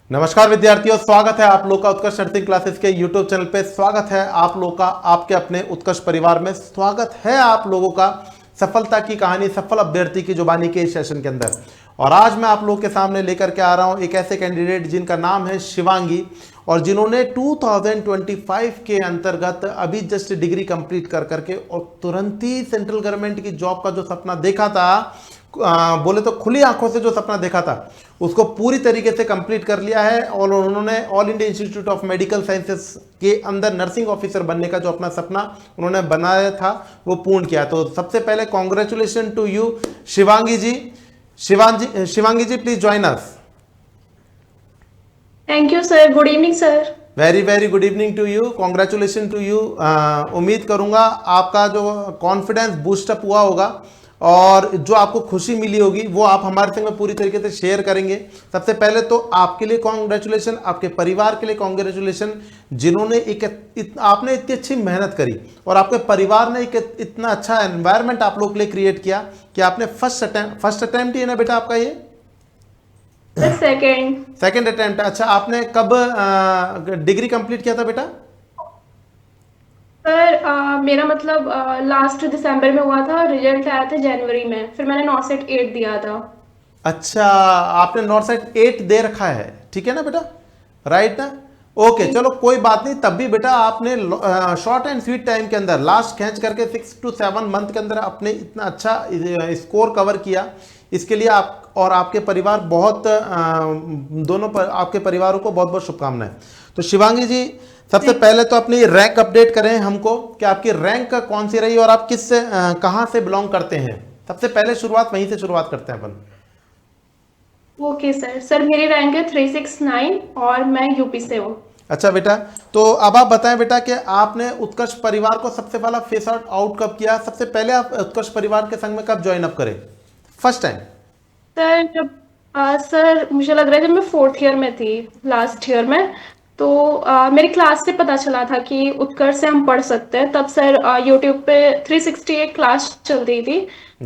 नमस्कार विद्यार्थियों, स्वागत है आप लोग का उत्कर्ष नर्सिंग क्लासेस के यूट्यूब चैनल पे। स्वागत है आप लोग का आपके अपने उत्कर्ष परिवार में। स्वागत है आप लोगों का सफलता की कहानी, सफल अभ्यर्थी की जुबानी के इस सेशन के अंदर। और आज मैं आप लोग के सामने लेकर के आ रहा हूं एक ऐसे कैंडिडेट जिनका नाम है शिवांगी, और जिन्होंने 2025 के अंतर्गत अभी जस्ट डिग्री कंप्लीट कर करके और तुरंत ही सेंट्रल गवर्नमेंट की जॉब का जो सपना देखा था, बोले तो खुली आंखों से जो सपना देखा था, उसको पूरी तरीके से कंप्लीट कर लिया है। और उन्होंने all India institute of medical sciences के अंदर नर्सिंग ऑफिसर बनने का जो अपना सपना उन्होंने बनाया था वो पूर्ण किया। तो सबसे पहले congratulation to you Shivangi ji. Shivangi ji, please join us. Thank you sir. Good evening sir. Very very good evening to you, congratulation to you. उम्मीद करूंगा आपका जो कॉन्फिडेंस बूस्टअप हुआ होगा और जो आपको खुशी मिली होगी वो आप हमारे संग में पूरी तरीके से शेयर करेंगे। सबसे पहले तो आपके लिए कॉन्ग्रेचुलेशन, आपके परिवार के लिए कॉन्ग्रेचुलेशन, जिन्होंने आपने इतनी अच्छी मेहनत करी और आपके परिवार ने एक इतना अच्छा एनवायरनमेंट आप लोग के लिए क्रिएट किया कि आपने फर्स्ट अटेम्प्ट ही है ना बेटा आपका ये? Second attempt. अच्छा, आपने कब डिग्री कंप्लीट किया था बेटा? सर मेरा मतलब लास्ट दिसंबर में हुआ था, रिजल्ट आया था जनवरी में, फिर मैंने नॉर्सेट 8 दिया था। अच्छा, आपने नॉर्सेट 8 दे रखा है, ठीक है ना बेटा? राइट ना? ओके, चलो कोई बात नहीं। तब भी बेटा आपने शॉर्ट एंड स्वीट टाइम के अंदर लास्ट खींच करके 6 to 7 मंथ के अंदर आपने इतना अच्छा स्कोर कवर किया। इसके लिए आप और आपके परिवार दोनों पर आपके परिवारों को बहुत बहुत शुभकामनाएं। तो शिवांगी जी, सबसे पहले तो अपनी रैंक अपडेट करें हमको कि आपकी रैंक कौन सी रही और आप कहाँ से बिलोंग करते हैं। सबसे पहले वहीं से शुरुआत करते हैं अपन। ओके सर मेरी रैंक है 369 और मैं यूपी से हूँ। अच्छा बेटा, तो अब आप बताएं बेटा कि आपने उत्कर्ष परिवार को सबसे पहला फेस आउट कब किया? सबसे पहले आप उत्कर्ष परिवार के संग में कब ज्वाइन अप करें फर्स्ट टाइम? सर जब सर मुझे लग रहा है जब मैं 4th ईयर में थी, लास्ट ईयर में, तो मेरी क्लास से पता चला था कि उत्कर्ष से हम पढ़ सकते हैं। तब सर यूट्यूब पे 360 एक क्लास चल रही थी,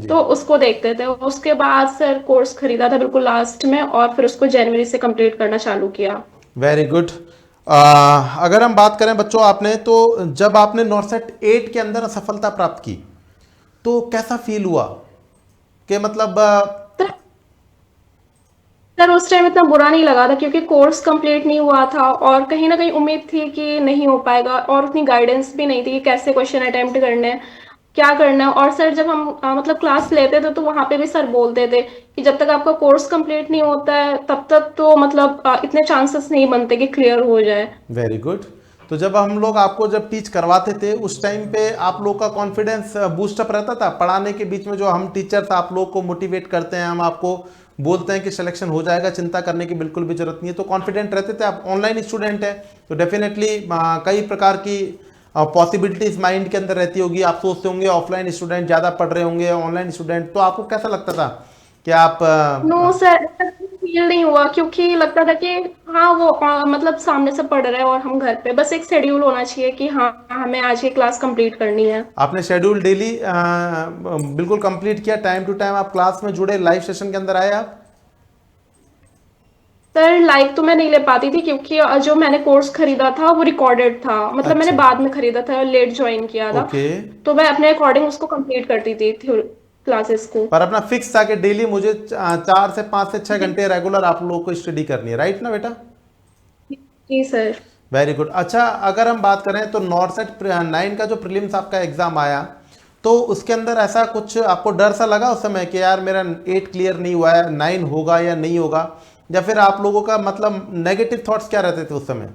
तो उसको देखते थे। उसके बाद सर कोर्स खरीदा था बिल्कुल लास्ट में, और फिर उसको जनवरी से कंप्लीट करना चालू किया। Very good. अगर हम बात करें बच्चों, आपने तो जब आपने नॉर्सेट 8 के अंदर सफलता प्राप्त की तो कैसा फील हुआ कि मतलब सर उस टाइम इतना बुरा नहीं लगा था, क्योंकि कोर्स कंप्लीट नहीं हुआ था और कहीं ना कहीं उम्मीद थी कि नहीं हो पाएगा, और उतनी गाइडेंस भी नहीं थी कि कैसे क्वेश्चन अटेम्प्ट करने हैं, क्या करना है। और सर जब हम मतलब क्लास लेते थे तो वहां पे भी सर बोलते थे कि जब तक आपका कोर्स कंप्लीट नहीं होता है तब तक तो मतलब इतने चांसेस नहीं बनते कि क्लियर हो जाए। Very good. तो जब हम लोग आपको जब टीच करवाते थे उस टाइम पे आप लोग का कॉन्फिडेंस बूस्टअप रहता था? पढ़ाने के बीच में जो हम टीचर्स आप लोग को मोटिवेट करते हैं, हम आपको बोलते हैं कि सिलेक्शन हो जाएगा, चिंता करने की बिल्कुल भी जरूरत नहीं है, तो कॉन्फिडेंट रहते थे? आप ऑनलाइन स्टूडेंट है तो डेफिनेटली कई प्रकार की पॉसिबिलिटीज माइंड के अंदर रहती होगी। आप सोचते होंगे ऑफलाइन स्टूडेंट ज़्यादा पढ़ रहे होंगे ऑनलाइन स्टूडेंट, तो आपको कैसा लगता था कि आप नो सर, फील नहीं हुआ, क्योंकि लगता था कि हाँ वो मतलब सामने से पढ़ रहे हैं और हम घर पे, बस एक शेड्यूल होना चाहिए कि हाँ हमें आज ये क्लास कंप्लीट करनी है। आपने शेड्यूल डेली बिल्कुल कंप्लीट किया? टाइम टू टाइम आप क्लास में जुड़े, लाइव सेशन के अंदर आए आप? सर लाइव तो मैं नहीं ले पाती थी, क्योंकि जो मैंने कोर्स खरीदा था वो रिकॉर्डेड था, मतलब मैंने अच्छा, बाद में खरीदा था, लेट ज्वाइन किया था। ओके। तो मैं अपने अकॉर्डिंग उसको कंप्लीट करती थी क्लासेस को। पर अपना फिक्स था कि डेली मुझे 4 से 5 से 6 जी घंटे रेगुलर आप लोगों को स्टडी करनी है, राइट ना बेटा? जी सर। Very good. अच्छा, अगर हम बात करें तो नॉर्सेट 9 का जो प्रीलिम्स आपका एग्जाम आया, तो उसके अंदर ऐसा कुछ आपको डर सा लगा उस समय कि यार मेरा 8 क्लियर नहीं हुआ है, 9 होगा या नहीं होगा? या फिर आप लोगों का मतलब नेगेटिव थॉट्स क्या रहते थे उस समय?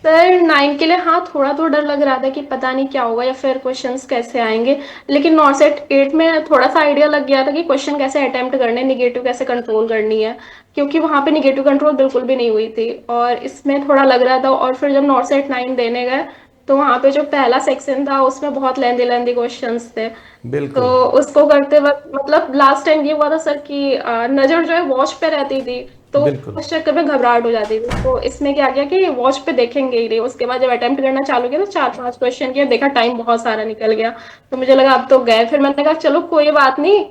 सर 9 के लिए हाँ थोड़ा तो डर लग रहा था कि पता नहीं क्या होगा या फिर क्वेश्चंस कैसे आएंगे। लेकिन नॉर्सेट 8 में थोड़ा सा आइडिया लग गया था कि क्वेश्चन कैसे अटेम्प्ट करने, निगेटिव कैसे कंट्रोल करनी है, क्योंकि वहां पे निगेटिव कंट्रोल बिल्कुल भी नहीं हुई थी, और इसमें थोड़ा लग रहा था। और फिर जब नॉर्सेट 9 देने गए तो वहाँ पे जो पहला सेक्शन था उसमें बहुत लेंदी लेंदी क्वेश्चंस थे। तो बिल्कुल उसको करते वक्त मतलब लास्ट टाइम ये हुआ था सर कि नजर जो है वॉच पे रहती थी, तो बिल्कुल। उस चक्कर में घबराहट हो जाती थी। तो इसमें क्या किया कि वॉच पे देखेंगे ही नहीं, उसके बाद जब अटेम्प्ट करना चालू किया तो 4-5 क्वेश्चन किया, देखा टाइम बहुत सारा निकल गया। तो मुझे लगा अब तो गए, फिर मैंने कहा चलो कोई बात नहीं,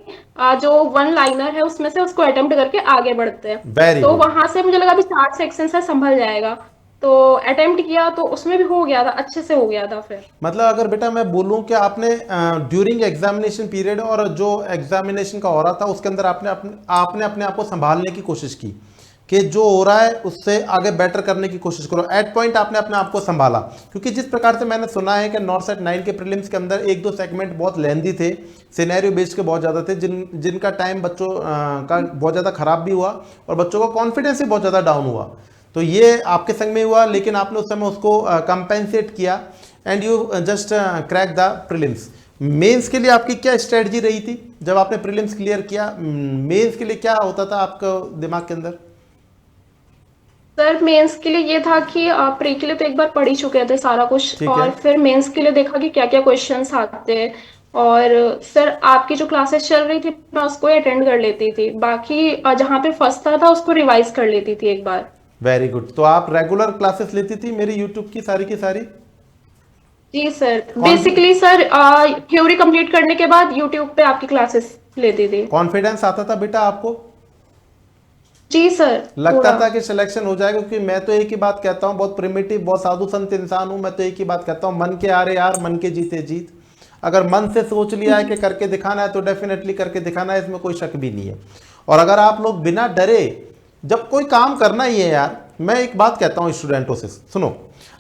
जो वन लाइनर है उसमें से उसको अटेम्प्ट करके आगे बढ़ते हैं। वेरी तो गुड। वहां से मुझे लगा अभी 4 सेक्शन से संभल जाएगा। तो अटेम्प्ट किया तो उसमें भी हो गया था, अच्छे से हो गया था फिर। मतलब अगर बेटा मैं बोलूं कि आपने ड्यूरिंग एग्जामिनेशन पीरियड और जो एग्जामिनेशन का हो रहा था उसके अंदर आपने अपने आप को संभालने की कोशिश की कि जो हो रहा है उससे आगे बेटर करने की कोशिश करो। एट पॉइंट आपने अपने आप को संभाला, क्योंकि जिस प्रकार से मैंने सुना है कि नॉर्थ सेट 9 के प्रीलिम्स के अंदर एक दो सेगमेंट बहुत लेंदी थे, सिनेरियो बेस्ड के बहुत ज़्यादा थे, जिनका टाइम बच्चों का बहुत ज़्यादा खराब भी हुआ और बच्चों का कॉन्फिडेंस भी बहुत ज़्यादा डाउन हुआ। तो ये आपके संग में हुआ, लेकिन आपने उस समय उसको कंपेंसेट किया and you just crack the prelims. Mains के लिए आपकी क्या स्ट्रेटजी रही थी जब आपने प्रीलिम्स क्लियर किया? मेंस के लिए क्या होता था आपका दिमाग के अंदर? सर मेंस के लिए ये था कि प्री के लिए तो एक बार पढ़ ही चुके थे सारा कुछ, ठीक है। और फिर मेंस के लिए देखा कि क्या क्या क्वेश्चंस आते हैं। और सर आपकी जो क्लासेस चल रही थी मैं उसको अटेंड कर लेती थी, बाकी जहाँ पे फर्स्ट था उसको रिवाइज कर लेती थी एक बार। Very good. तो आप रेगुलर क्लासेस लेती थी मेरी यूट्यूब की सारी? जी sir, confidence basically sir theory complete करने के बाद यूट्यूब पे आपकी क्लासेस लेती थी। कॉन्फिडेंस आता था बेटा आपको? जी सर लगता पूरा। था कि सिलेक्शन हो जाएगा? क्योंकि मैं तो एक ही बात कहता हूँ, बहुत प्रिमिटिव बहुत साधु संत इंसान हूं, मैं तो एक ही बात कहता हूँ, मन के आरे यार मन के जीते जीत। अगर मन से सोच लिया है कि करके दिखाना है तो डेफिनेटली करके दिखाना है, इसमें कोई शक भी नहीं है। और अगर आप लोग बिना डरे, जब कोई काम करना ही है यार, मैं एक बात कहता हूँ स्टूडेंटों से, सुनो,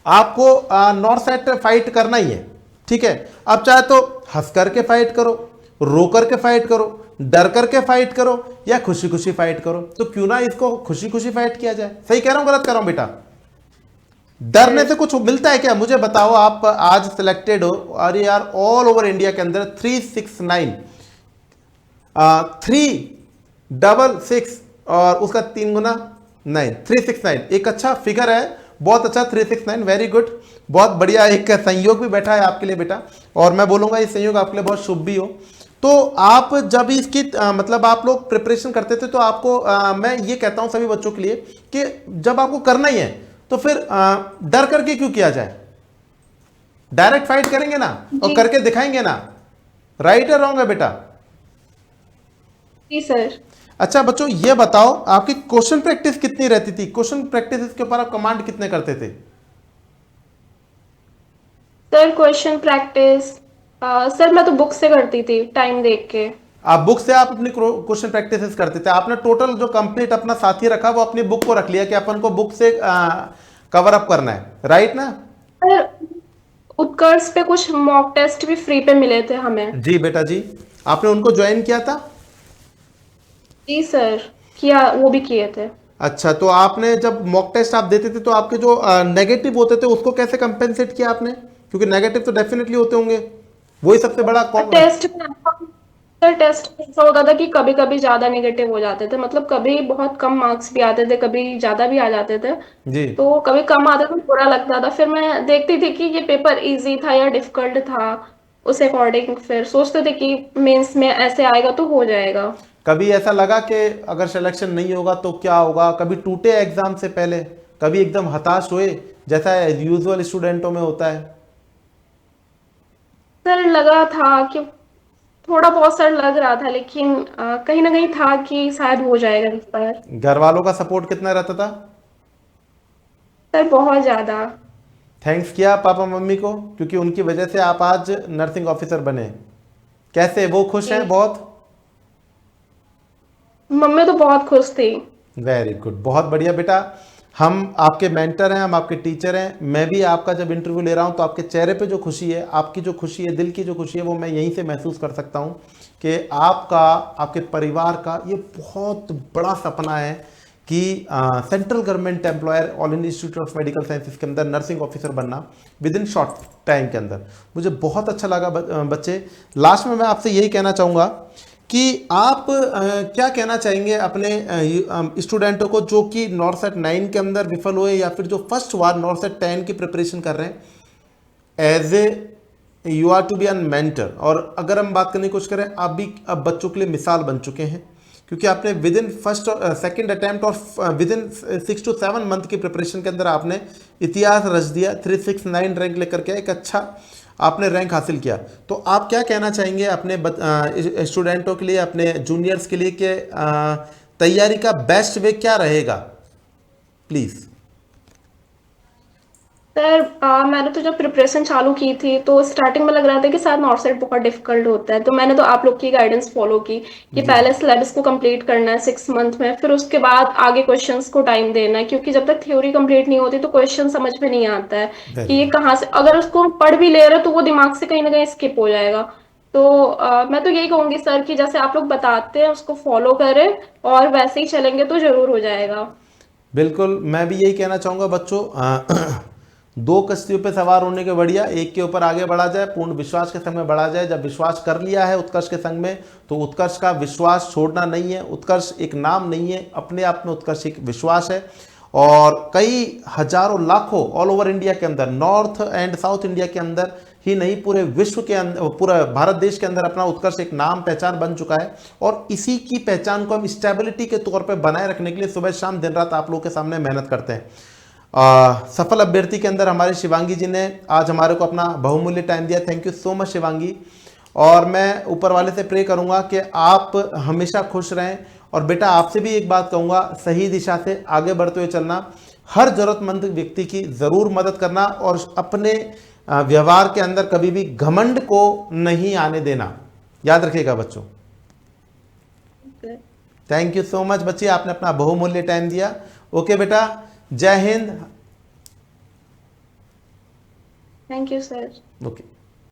आपको नॉर्थ सेट फाइट करना ही है, ठीक है? अब चाहे तो हंस करके फाइट करो, रो करके फाइट करो, डर करके फाइट करो, या खुशी खुशी फाइट करो। तो क्यों ना इसको खुशी खुशी फाइट किया जाए। सही कह रहा हूं गलत कह रहा हूं बेटा? डरने से कुछ मिलता है क्या? मुझे बताओ, आप आज सिलेक्टेड हो, अरे यार ऑल ओवर इंडिया के अंदर 369 366 और उसका 3 गुना 9, 369 एक अच्छा फिगर है, बहुत अच्छा 369, वेरी गुड, बहुत बढ़िया। एक संयोग भी बैठा है आपके लिए बेटा, और मैं बोलूंगा ये संयोग आपके लिए बहुत शुभ भी हो। तो आप जब इसकी मतलब आप लोग प्रिपरेशन करते थे तो आपको मैं ये कहता हूं सभी बच्चों के लिए कि जब आपको करना ही है तो फिर डर करके क्यों किया जाए? डायरेक्ट फाइट करेंगे ना और जी करके दिखाएंगे ना। राइट है रॉन्ग है बेटा? जी सर। अच्छा बच्चों ये बताओ, आपकी क्वेश्चन प्रैक्टिस कितनी रहती थी? क्वेश्चन प्रैक्टिस के ऊपर आप कमांड कितने करते थे? सर क्वेश्चन प्रैक्टिस सर मैं तो बुक से करती थी टाइम देख के। आप बुक से आप अपनी क्वेश्चन प्रैक्टिस करते थे? आपने टोटल जो कंप्लीट अपना साथी रखा वो अपनी बुक को रख लिया कि अपन को बुक से कवर अप करना है, राइट ना? सर उत्कर्ष पे कुछ मॉक टेस्ट भी फ्री पे मिले थे हमें। जी बेटा जी, आपने उनको ज्वाइन किया था? जी सर किया, वो भी किए थे। अच्छा, तो आपने जब मॉक टेस्ट आप देते थे तो आपके जो नेगेटिव होते थे उसको कैसे कंपेंसेट किया आपने? क्योंकि नेगेटिव तो डेफिनेटली होते होंगे, वही सबसे बड़ा टेस्ट में सर टेस्ट में ऐसा होता था कि कभी कभी ज्यादा नेगेटिव हो जाते थे, मतलब कभी बहुत कम मार्क्स भी आते थे, कभी ज्यादा भी आ जाते थे। जी। तो कभी कम आते थे बुरा लगता था, फिर मैं देखती थी कि ये पेपर इजी था या डिफिकल्ट था, उस अकॉर्डिंग फिर सोचते थे कि मेंस में ऐसे आएगा तो हो जाएगा। कभी ऐसा लगा कि अगर सिलेक्शन नहीं होगा तो क्या होगा? कभी टूटे एग्जाम से पहले? कभी एकदम हताश हुए जैसा यूजुअल स्टूडेंटों में होता है? सर लगा था कि थोड़ा बहुत सर लग रहा था, लेकिन कहीं ना कहीं था कि शायद हो जाएगा इस बार। घर वालों का सपोर्ट कितना रहता था? सर बहुत ज्यादा। थैंक्स किया पापा मम्मी को, क्योंकि उनकी वजह से आप आज नर्सिंग ऑफिसर बने। कैसे वो खुश हैं जी बहुत? मम्मी तो बहुत खुश थी। वेरी गुड, बहुत बढ़िया बेटा। हम आपके मेंटर हैं, हम आपके टीचर हैं। मैं भी आपका जब इंटरव्यू ले रहा हूं तो आपके चेहरे पे जो खुशी है, आपकी जो खुशी है, दिल की जो खुशी है, वो मैं यहीं से महसूस कर सकता हूं कि आपका, आपके परिवार का ये बहुत बड़ा सपना है कि central government employer all India institute of medical sciences के अंदर नर्सिंग ऑफिसर बनना विद इन शॉर्ट टाइम के अंदर। मुझे बहुत अच्छा लगा बच्चे। लास्ट में मैं आपसे यही कहना चाहूँगा कि आप क्या कहना चाहेंगे अपने स्टूडेंटों को जो कि नॉर्थ सेट 9 के अंदर विफल हुए या फिर जो फर्स्ट बार नॉर्थ सेट 10 की प्रिपरेशन कर रहे हैं? As a you are to be an mentor. और अगर हम बात करने की कोशिश करें, आप भी अब बच्चों के लिए मिसाल बन चुके हैं, क्योंकि आपने विद इन फर्स्ट और सेकेंड अटैम्प्ट और विद इन 6 to 7 मंथ की प्रिपरेशन के अंदर आपने इतिहास रच दिया, 369 रैंक लेकर के एक अच्छा आपने रैंक हासिल किया। तो आप क्या कहना चाहेंगे अपने स्टूडेंटों के लिए, अपने जूनियर्स के लिए कि तैयारी का बेस्ट वे क्या रहेगा, प्लीज़? सर मैंने तो जब प्रिपरेशन चालू की थी तो स्टार्टिंग में लग रहा था कि शायद नॉर्थ साइड बहुत डिफिकल्ट होता है, तो मैंने तो आप लोग की गाइडेंस फॉलो की कि जी पहले सिलेबस को कंप्लीट करना है 6 मंथ में, फिर उसके बाद आगे क्वेश्चंस को टाइम देना है, क्योंकि जब तक थ्योरी कंप्लीट नहीं होती तो क्वेश्चन समझ में नहीं आता है कि वेरी ये गुड। कहाँ से, अगर उसको हम पढ़ भी ले रहे हैं तो वो दिमाग से कहीं ना कहीं स्किप हो जाएगा। तो मैं तो यही कहूंगी सर कि जैसे आप लोग बताते हैं उसको फॉलो करें और वैसे ही चलेंगे तो जरूर हो जाएगा। बिल्कुल, मैं भी यही कहना चाहूँगा बच्चों, दो कश्तियों पे सवार होने के बढ़िया एक के ऊपर आगे बढ़ा जाए, पूर्ण विश्वास के संग में बढ़ा जाए। जब विश्वास कर लिया है उत्कर्ष के संग में, तो उत्कर्ष का विश्वास छोड़ना नहीं है। उत्कर्ष एक नाम नहीं है, अपने आप में उत्कर्ष एक विश्वास है। और कई हजारों लाखों ऑल ओवर इंडिया के अंदर, नॉर्थ एंड साउथ इंडिया के अंदर ही नहीं, पूरे विश्व के अंदर, पूरा भारत देश के अंदर अपना उत्कर्ष एक नाम पहचान बन चुका है। और इसी की पहचान को हम स्टेबिलिटी के तौर पे बनाए रखने के लिए सुबह शाम दिन रात आप लोगों के सामने मेहनत करते हैं। सफल अभ्यर्थी के अंदर हमारे शिवांगी जी ने आज हमारे को अपना बहुमूल्य टाइम दिया। Thank you so much Shivangi. और मैं ऊपर वाले से प्रे करूंगा कि आप हमेशा खुश रहें। और बेटा आपसे भी एक बात कहूंगा, सही दिशा से आगे बढ़ते हुए चलना, हर जरूरतमंद व्यक्ति की ज़रूर मदद करना और अपने व्यवहार के अंदर कभी भी घमंड को नहीं आने देना, याद रखिएगा बच्चों। थैंक यू सो मच बच्चे, आपने अपना बहुमूल्य टाइम दिया। ओके बेटा, जय Hind. Thank you sir. Okay.